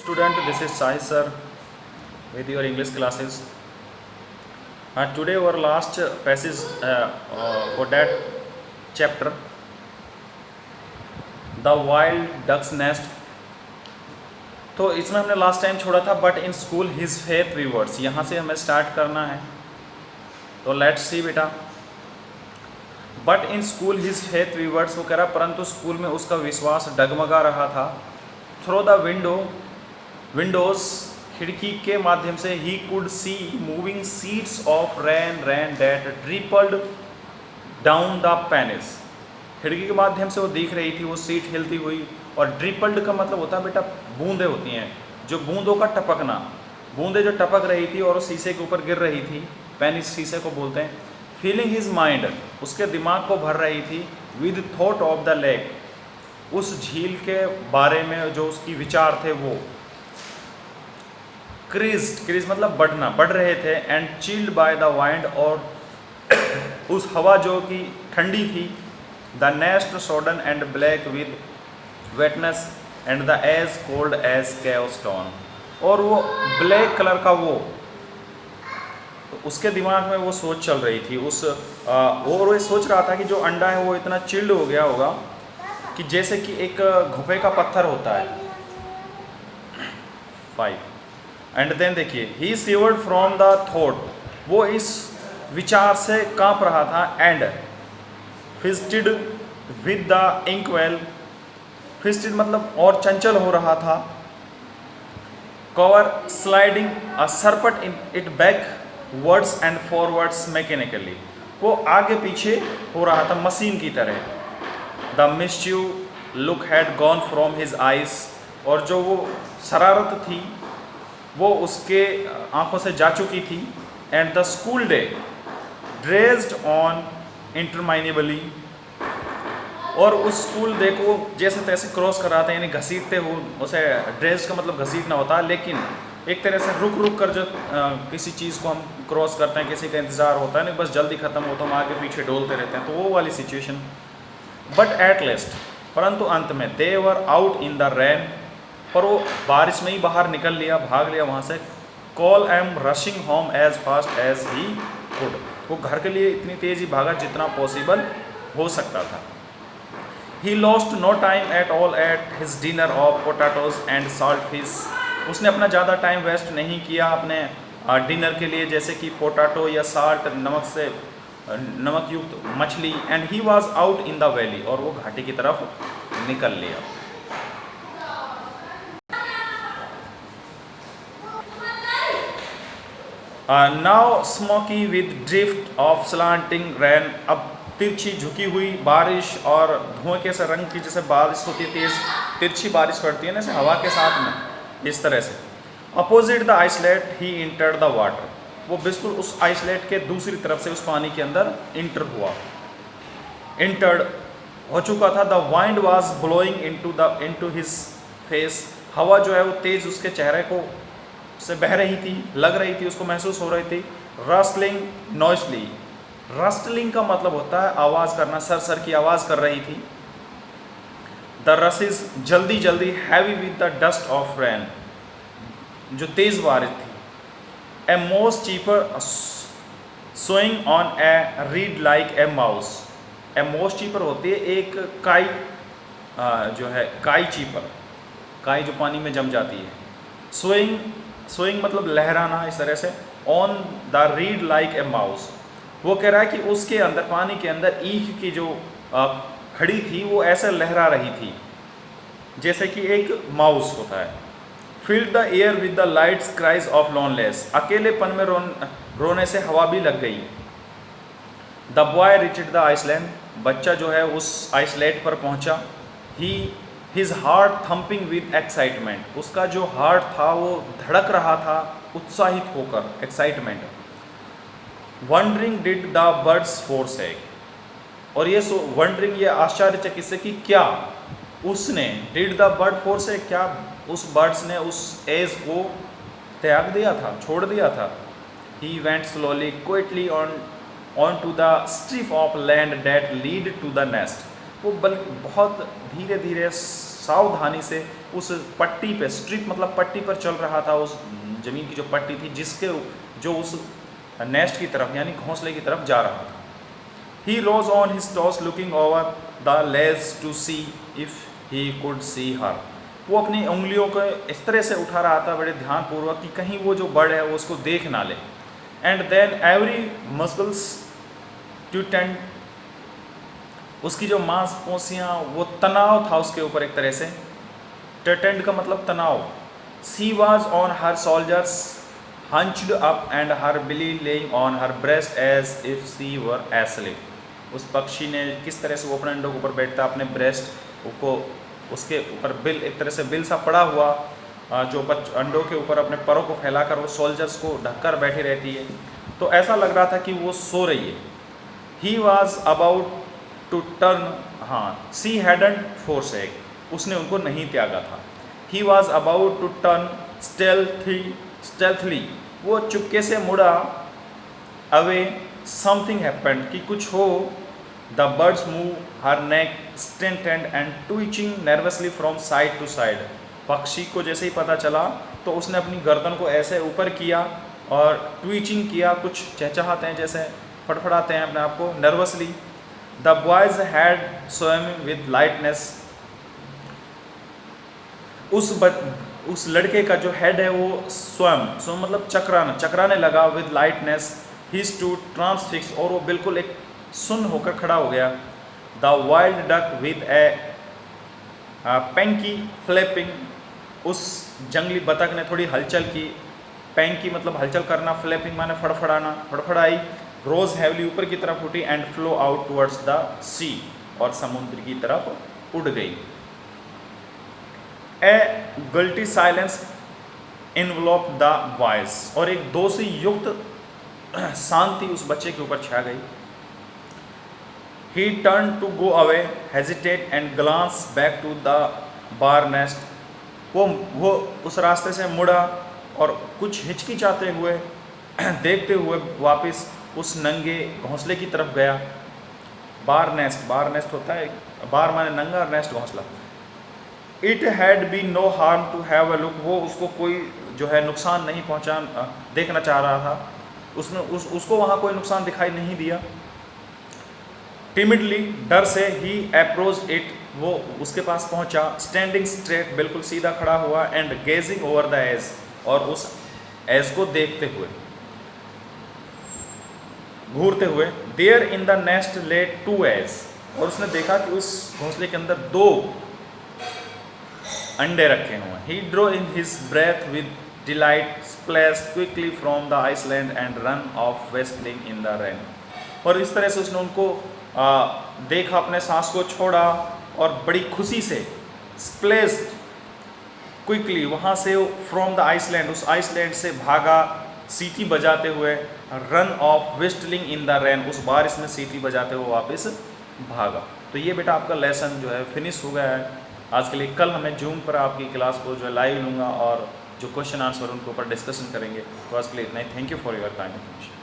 Student, this is Sai sir with your English classes. Today our last passage for that chapter, the wild duck's nest. तो इसमें हमने last time छोड़ा था but in school his faith reverts, यहाँ से हमें start करना है. तो लेट्स सी बेटा. But in school his faith reverts, वो कह रहा परंतु स्कूल में उसका विश्वास डगमगा रहा था. थ्रू द विंडोज, खिड़की के माध्यम से ही could C moving seeds of rain that tripled down the पैनिस. खिड़की के माध्यम से वो दिख रही थी वो सीट हिलती हुई. और ड्रिपल्ड का मतलब होता है बेटा बूंदें होती हैं, जो बूंदों का टपकना, बूंदें जो टपक रही थी और शीशे के ऊपर गिर रही थी. पैनिस शीशे को बोलते हैं. फीलिंग हिज माइंड, उसके दिमाग को भर रही थी. With thought of the lake, उस झील के बारे में जो उसकी विचार थे वो. क्रीज मतलब बढ़ना, बढ़ रहे थे. And chilled by the wind, और उस हवा जो कि ठंडी थी. The nest sodden and black with wetness and the edge cold as cave stone, और वो ब्लैक कलर का वो, तो उसके दिमाग में वो सोच चल रही थी उस और वो सोच रहा था कि जो अंडा है वो इतना चिल्ड हो गया होगा कि जैसे कि एक घुपे का पत्थर होता है. 5. एंड देन देखिए, he shivered from the thought, वो इस विचार से कांप रहा था. And fisted with the inkwell, fisted मतलब और चंचल हो रहा था. कवर स्लाइडिंग अ सरपट in it backwards and forwards mechanically, वो आगे पीछे हो रहा था मशीन की तरह. The mischief look had gone from his eyes, और जो वो शरारत थी वो उसके आंखों से जा चुकी थी. And the school day dredged on interminably, और उस स्कूल डे को जैसे तैसे क्रॉस कर रहा था, यानी घसीटते हुए. उसे ड्रेज का मतलब घसीटना होता है, लेकिन एक तरह से रुक कर जो किसी चीज़ को हम क्रॉस करते हैं, किसी का इंतज़ार होता है, नहीं बस जल्दी ख़त्म हो तो हम आगे पीछे डोलते रहते हैं, तो वो वाली सिचुएशन. बट एट लेस्ट, परंतु अंत में, they were out in the rain, पर वो बारिश में ही बाहर निकल लिया, भाग लिया वहाँ से. Call em rushing home as fast as he could, वो घर के लिए इतनी तेज़ ही भागा जितना पॉसिबल हो सकता था. He lost no time at all at his dinner of potatoes and salt fish. उसने अपना ज़्यादा टाइम वेस्ट नहीं किया अपने डिनर के लिए, जैसे कि पोटैटो या साल्ट, नमक युक्त मछली. And he was out in the valley, और वो घाटी की तरफ निकल लिया. Now smoky with drift of slanting rain, अब तिरछी झुकी हुई बारिश और धुएं के से रंग की, जैसे बारिश होती है तेज तिरछी बारिश पड़ती है ना, जैसे हवा के साथ में, इस तरह से. Opposite the islet he entered the water, वो बिल्कुल उस आइसलेट के दूसरी तरफ से उस पानी के अंदर इंटर्ड हो चुका था. The wind was blowing into his face, हवा जो है वो तेज उसके चेहरे को से बह रही थी, लग रही थी, उसको महसूस हो रही थी. रस्टलिंग नॉइसली, रस्टलिंग का मतलब होता है आवाज़ करना, सर की आवाज़ कर रही थी. द रसेस जल्दी जल्दी, heavy with the dust of rain, जो तेज बारिश थी. A moss cheeper swaying on a reed like a mouse, a moss cheeper होती है एक काई, जो है काई चीपर, काई जो पानी में जम जाती है. सोइंग मतलब लहराना, इस तरह से. On the read like a mouse, वो कह रहा है कि उसके अंदर, पानी के अंदर ईख की जो खड़ी थी वो ऐसे लहरा रही थी जैसे कि एक माउस होता है. Filled the air with the lights cries of loneliness, अकेलेपन में रोने से हवा भी लग गई. The boy reached the island, बच्चा जो है उस आइसलैंड पर पहुंचा. His heart thumping with excitement, उसका जो हार्ट था वो धड़क रहा था उत्साहित होकर, excitement. Wondering did the birds forsake, और ये वंडरिंग, ये आश्चर्यचकित से कि क्या उसने, डिड द बर्ड forsake, क्या उस बर्ड्स ने उस एज को त्याग दिया था, छोड़ दिया था. He went slowly quickly on to the strip of land that lead to the nest, वो बल्कि बहुत धीरे धीरे सावधानी से उस पट्टी पे, स्ट्रिप मतलब पट्टी पर चल रहा था, उस ज़मीन की जो पट्टी थी जिसके जो उस नेस्ट की तरफ यानी घोंसले की तरफ जा रहा था। He rose on his toes looking over the ledge to see if he could see her. वो अपनी उंगलियों को इस तरह से उठा रहा था बड़े ध्यानपूर्वक कि कहीं वो जो बर्ड है वो उसको देख ना ले। And then every muscles to tend, उसकी जो मांसपेशियाँ वो तनाव था उसके ऊपर एक तरह से, टेटेंड का मतलब तनाव। She was on her shoulders hunched up and her bill lying on her breast as if she were asleep. उस पक्षी ने किस तरह से वो अपने अंडों के ऊपर बैठता, अपने ब्रेस्ट को उसके ऊपर बिल, एक तरह से बिल सा पड़ा हुआ जो अंडों के ऊपर अपने परों को फैलाकर वो सोल्जर्स को ढककर बैठी रहती है। तो ऐसा लग रहा था कि वो सो रही है। He was about to turn, हाँ, सी हैडंट फोरसेक, उसने उनको नहीं त्यागा था। He was about to turn stealthily, वो चुपके से मुड़ा। अवे समथिंग हैपेंड, कि कुछ हो। The birds move her neck strengthened and twitching nervously from side to side. पक्षी को जैसे ही पता चला तो उसने अपनी गर्दन को ऐसे ऊपर किया और ट्विचिंग किया, कुछ चहचहाते हैं जैसे फड़फड़ाते हैं अपने आप को nervously. The boys had swimming with lightness, उस लड़के का जो हेड है वो स्वयं मतलब चकराने लगा। विद लाइटनेस ही स्टूड ट्रांसफिक्स, और वो बिल्कुल एक सुन्न होकर खड़ा हो गया। The wild duck with A panky flapping, उस जंगली बतख ने थोड़ी हलचल की। पैंकी मतलब हलचल करना, फ्लैपिंग माने फड़फड़ाना, फड़फड़ाई। रोज हैवली, ऊपर की तरफ उठी। And flew out towards the sea, और समुद्र की तरफ उड़ गई। A guilty silence envelop the voice, और एक दोषी युक्त शांति उस बच्चे के ऊपर छा गई। He turned to go away, hesitate and glance back to the bar nest. वो उस रास्ते से मुड़ा और कुछ हिचकिचाते हुए देखते हुए वापस उस नंगे घोंसले की तरफ गया। बार नेस्ट होता है, बार माने नंगा, नेस्ट घोंसला। It had be no harm to have a look, वो उसको कोई जो है नुकसान नहीं पहुंचा, देखना चाह रहा था। उसने उसको वहाँ कोई नुकसान दिखाई नहीं दिया। टिमिडली, डर से, ही अप्रोच इट, वो उसके पास पहुंचा। स्टैंडिंग स्ट्रेट, बिल्कुल सीधा खड़ा हुआ। And gazing over the edge, और उस एज को देखते हुए, घूरते हुए। देयर इन द नेस्ट ले 2 एज, और उसने देखा कि उस घोंसले के अंदर 2 अंडे रखे हुए हैं। He drew in his breath with delight, splash quickly from the island and run off whistling in the rain. और इस तरह से उसने उनको देखा, अपने सांस को छोड़ा और बड़ी खुशी से स्प्लेश क्विकली, वहाँ से फ्रॉम द आइसलैंड, उस आइसलैंड से भागा सीटी बजाते हुए। Run off whistling in the rain, उस बारिश में सीटी बजाते हुए वापस भागा। तो ये बेटा आपका लेसन जो है फिनिश हो गया है आज के लिए। कल हमें जूम पर आपकी क्लास को जो है लाइव लूँगा और जो क्वेश्चन आंसर उनके ऊपर डिस्कशन करेंगे। तो आज के लिए इतना ही। Thank you for your kind attention.